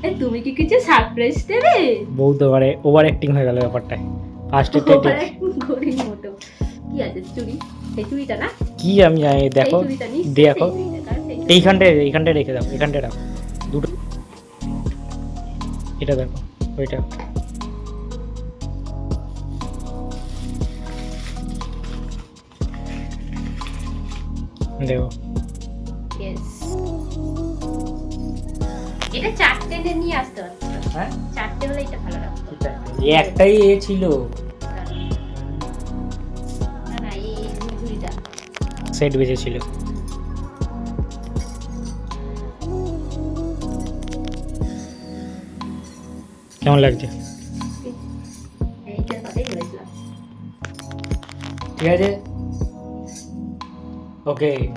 তুমি কি কিছু সারপ্রাইজ দেবে? বউ তো ওভার অ্যাক্টিং হয়ে গেল ব্যাপারটায়। ফার্স্ট ঘড়ির মতো কি আছে চুড়ি? এই চুড়িটা না? কি আমি জানি, দেখো এই চুড়িটা নিস, দেখো এই চুড়িটা, কারণ এই চুড়িটা- এইখানটায় রেখে দাও, এইখানটায় রাখো দুটো। এটা দেখো, ওইটা দেখো। Yes. এটা চারটে নিয়ে আসতে পারতো। হ্যাঁ, চারটে হলে এটা ভালো লাগতো। এই একটাই ছিল, না না, এই ঘুড়িটা সেট বেঁচে ছিল। কেমন লাগছে? এইটার কথাই বলেছিলাম। ঠিক আছে, ওকে।